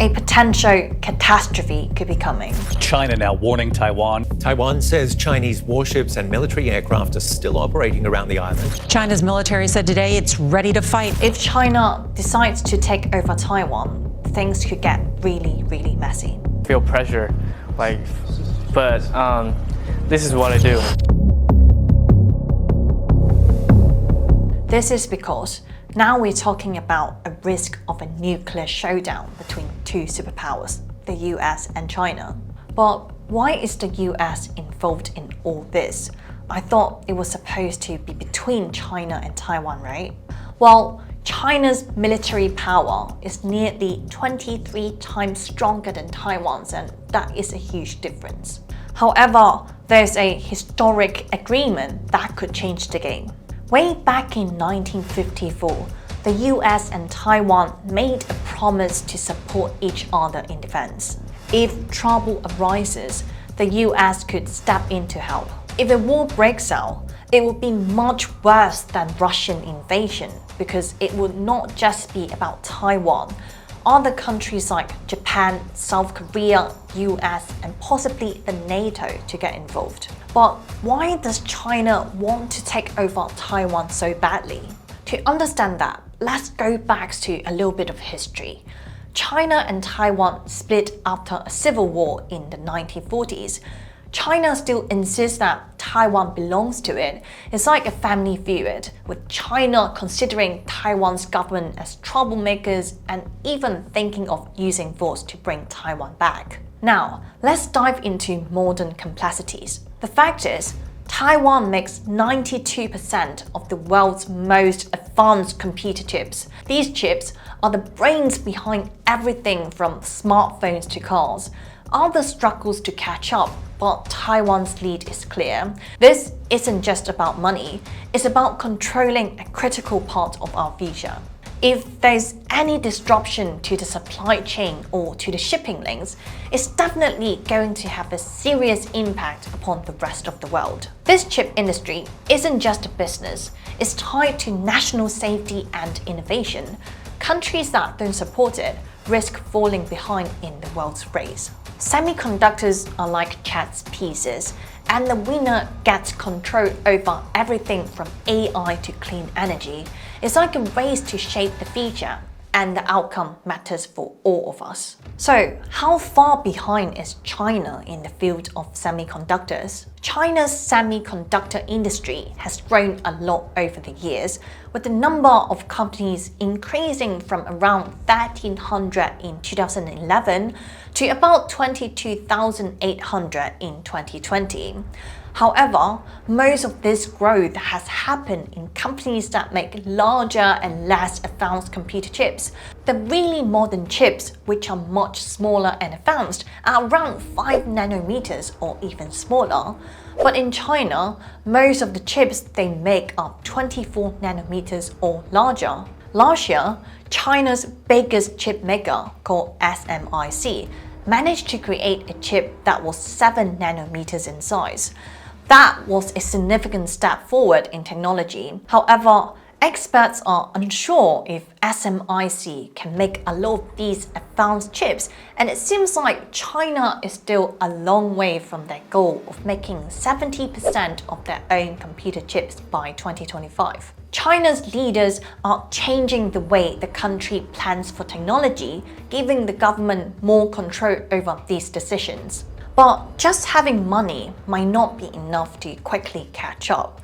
A potential catastrophe could be coming. China now warning Taiwan. Taiwan says Chinese warships and military aircraft are still operating around the island. China's military said today it's ready to fight. If China decides to take over Taiwan, things could get really, really messy. Feel pressure, but this is what I do. This is because now we're talking about a risk of a nuclear showdown between two superpowers, the US and China. But why is the US involved in all this? I thought it was supposed to be between China and Taiwan, right? Well, China's military power is nearly 23 times stronger than Taiwan's, and that is a huge difference. However, there's a historic agreement that could change the game. Way back in 1954, the US and Taiwan made a promise to support each other in defense. If trouble arises, the US could step in to help. If a war breaks out, it would be much worse than Russian invasion because it would not just be about Taiwan. Other countries like Japan, South Korea, US, and possibly the NATO to get involved. But why does China want to take over Taiwan so badly? To understand that, let's go back to a little bit of history. China and Taiwan split after a civil war in the 1940s. China still insists that Taiwan belongs to it. It's like a family feud, with China considering Taiwan's government as troublemakers and even thinking of using force to bring Taiwan back. Now, let's dive into modern complexities. The fact is, Taiwan makes 92% of the world's most advanced computer chips. These chips are the brains behind everything from smartphones to cars. Others struggles to catch up, but Taiwan's lead is clear. This isn't just about money, it's about controlling a critical part of our future. If there's any disruption to the supply chain or to the shipping links, it's definitely going to have a serious impact upon the rest of the world. This chip industry isn't just a business, it's tied to national safety and innovation. Countries that don't support it risk falling behind in the world's race. Semiconductors are like chess pieces, and the winner gets control over everything from AI to clean energy. It's like a race to shape the future, and the outcome matters for all of us. So, how far behind is China in the field of semiconductors? China's semiconductor industry has grown a lot over the years, with the number of companies increasing from around 1,300 in 2011 to about 22,800 in 2020. However, most of this growth has happened in companies that make larger and less advanced computer chips. The really modern chips, which are much smaller and advanced, are around 5 nanometers or even smaller. But in China, most of the chips they make are 24 nanometers or larger. Last year, China's biggest chip maker, called SMIC, managed to create a chip that was 7 nanometers in size. That was a significant step forward in technology. However, experts are unsure if SMIC can make a lot of these advanced chips, and it seems like China is still a long way from their goal of making 70% of their own computer chips by 2025. China's leaders are changing the way the country plans for technology, giving the government more control over these decisions. But just having money might not be enough to quickly catch up.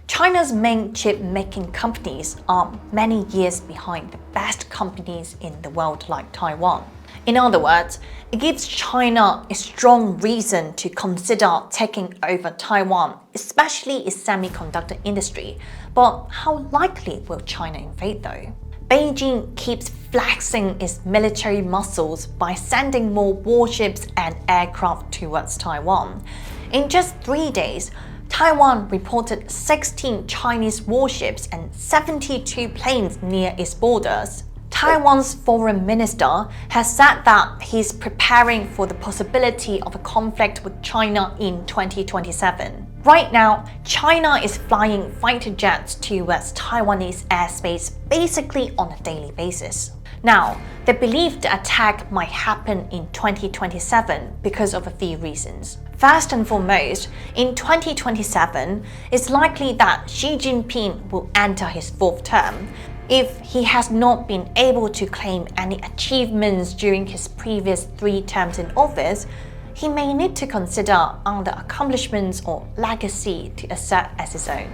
China's main chip-making companies are many years behind the best companies in the world like Taiwan. In other words, it gives China a strong reason to consider taking over Taiwan, especially its semiconductor industry. But how likely will China invade though? Beijing keeps flexing its military muscles by sending more warships and aircraft towards Taiwan. In just 3 days, Taiwan reported 16 Chinese warships and 72 planes near its borders. Taiwan's foreign minister has said that he's preparing for the possibility of a conflict with China in 2027. Right now, China is flying fighter jets towards Taiwanese airspace basically on a daily basis. Now, they believe the attack might happen in 2027 because of a few reasons. First and foremost, in 2027, it's likely that Xi Jinping will enter his 4th term. If he has not been able to claim any achievements during his previous 3 terms in office, he may need to consider other accomplishments or legacy to assert as his own.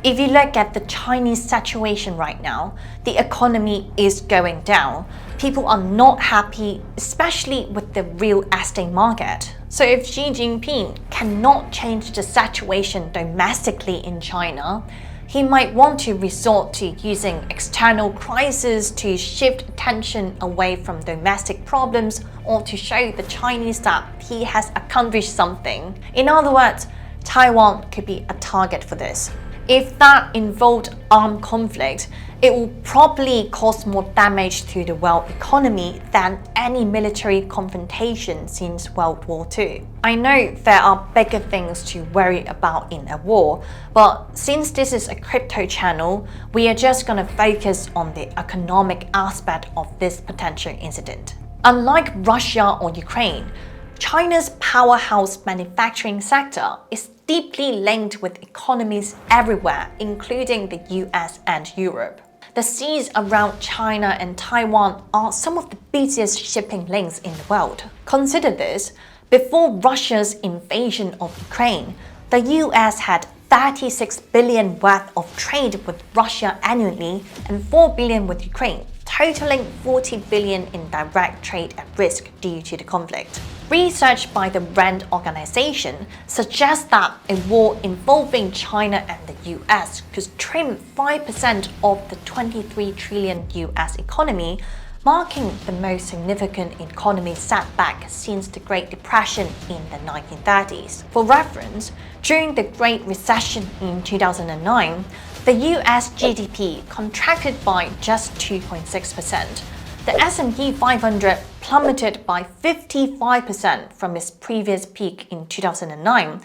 If you look at the Chinese situation right now, the economy is going down. People are not happy, especially with the real estate market. So if Xi Jinping cannot change the situation domestically in China, he might want to resort to using external crises to shift attention away from domestic problems or to show the Chinese that he has accomplished something. In other words, Taiwan could be a target for this. If that involved armed conflict, it will probably cause more damage to the world economy than any military confrontation since World War II. I know there are bigger things to worry about in a war, but since this is a crypto channel, we are just gonna focus on the economic aspect of this potential incident. Unlike Russia or Ukraine, China's powerhouse manufacturing sector is deeply linked with economies everywhere, including the US and Europe. The seas around China and Taiwan are some of the busiest shipping links in the world. Consider this: before Russia's invasion of Ukraine, the US had 36 billion worth of trade with Russia annually and 4 billion with Ukraine, totaling 40 billion in direct trade at risk due to the conflict. Research by the RAND organization suggests that a war involving China and the US could trim 5% of the 23 trillion US economy, marking the most significant economic setback since the Great Depression in the 1930s. For reference, during the Great Recession in 2009, the US GDP contracted by just 2.6%. The S&P 500 plummeted by 55% from its previous peak in 2009,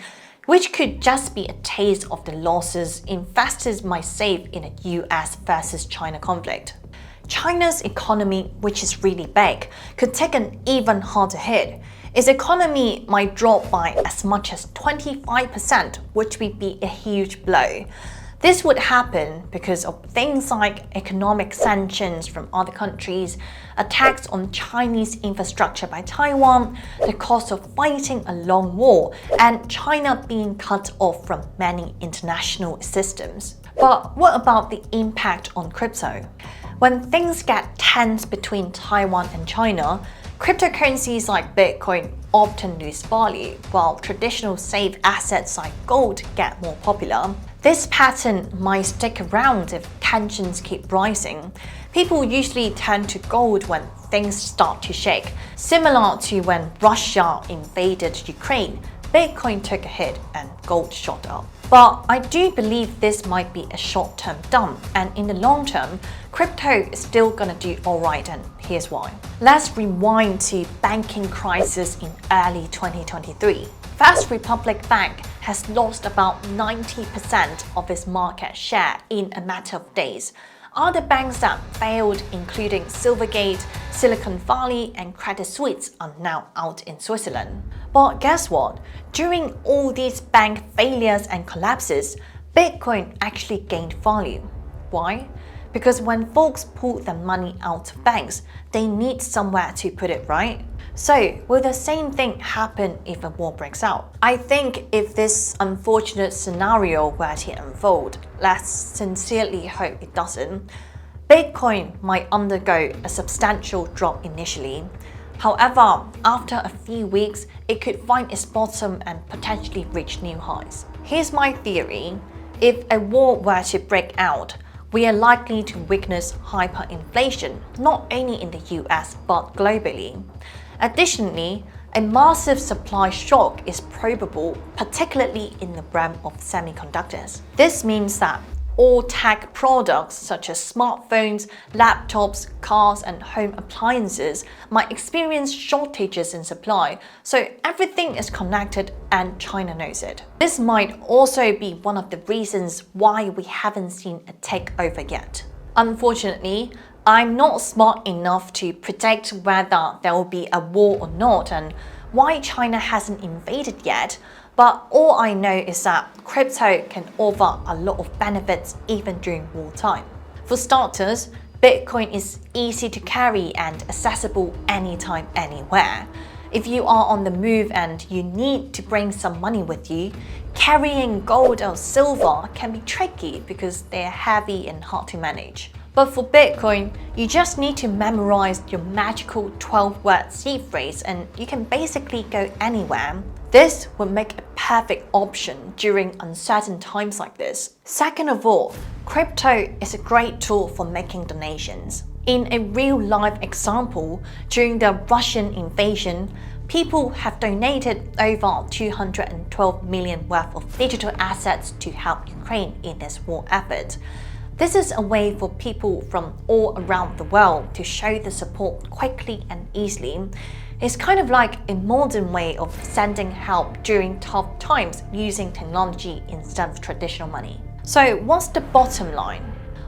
which could just be a taste of the losses investors might save in a US versus China conflict. China's economy, which is really big, could take an even harder hit. Its economy might drop by as much as 25%, which would be a huge blow. This would happen because of things like economic sanctions from other countries, attacks on Chinese infrastructure by Taiwan, the cost of fighting a long war, and China being cut off from many international systems. But what about the impact on crypto? When things get tense between Taiwan and China, cryptocurrencies like Bitcoin often lose value, while traditional safe assets like gold get more popular. This pattern might stick around if tensions keep rising. People usually turn to gold when things start to shake. Similar to when Russia invaded Ukraine, Bitcoin took a hit and gold shot up. But I do believe this might be a short-term dump, and in the long term, crypto is still gonna do alright, and here's why. Let's rewind to banking crisis in early 2023. First Republic Bank has lost about 90% of its market share in a matter of days. Other banks that failed, including Silvergate, Silicon Valley, and Credit Suisse, are now out in Switzerland. But guess what? During all these bank failures and collapses, Bitcoin actually gained value. Why? Because when folks pull their money out of banks, they need somewhere to put it, right? So, will the same thing happen if a war breaks out? I think if this unfortunate scenario were to unfold, let's sincerely hope it doesn't, Bitcoin might undergo a substantial drop initially. However, after a few weeks, it could find its bottom and potentially reach new highs. Here's my theory. If a war were to break out, we are likely to witness hyperinflation, not only in the US but globally. Additionally, a massive supply shock is probable, particularly in the realm of semiconductors. This means that all tech products such as smartphones, laptops, cars, and home appliances might experience shortages in supply, so everything is connected and China knows it. This might also be one of the reasons why we haven't seen a takeover yet. Unfortunately, I'm not smart enough to predict whether there will be a war or not and why China hasn't invaded yet, but all I know is that crypto can offer a lot of benefits even during wartime. For starters, Bitcoin is easy to carry and accessible anytime, anywhere. If you are on the move and you need to bring some money with you, carrying gold or silver can be tricky because they're heavy and hard to manage. But for Bitcoin, you just need to memorize your magical 12-word seed phrase and you can basically go anywhere. This would make a perfect option during uncertain times like this. Second of all, crypto is a great tool for making donations. In a real-life example, during the Russian invasion, people have donated over 212 million worth of digital assets to help Ukraine in this war effort. This is a way for people from all around the world to show the support quickly and easily. It's kind of like a modern way of sending help during tough times using technology instead of traditional money. So what's the bottom line?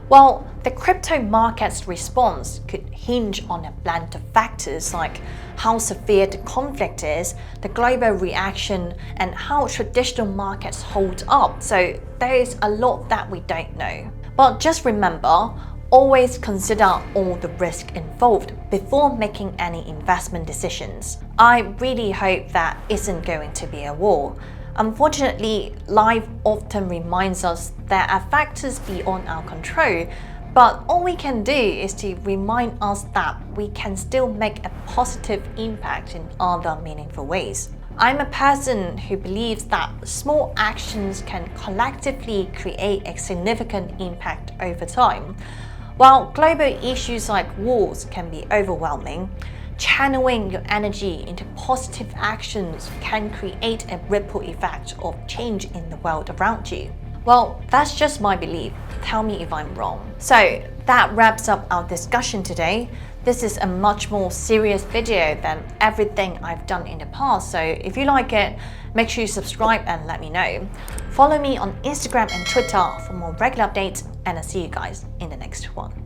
Well, the crypto market's response could hinge on a blend of factors like how severe the conflict is, the global reaction, and how traditional markets hold up. So there is a lot that we don't know. But just remember, always consider all the risk involved before making any investment decisions. I really hope that isn't going to be a war. Unfortunately, life often reminds us there are factors beyond our control, but all we can do is to remind us that we can still make a positive impact in other meaningful ways. I'm a person who believes that small actions can collectively create a significant impact over time. While global issues like wars can be overwhelming, channeling your energy into positive actions can create a ripple effect of change in the world around you. Well, that's just my belief. Tell me if I'm wrong. So that wraps up our discussion today. This is a much more serious video than everything I've done in the past, so if you like it, make sure you subscribe and let me know. Follow me on Instagram and Twitter for more regular updates, and I'll see you guys in the next one.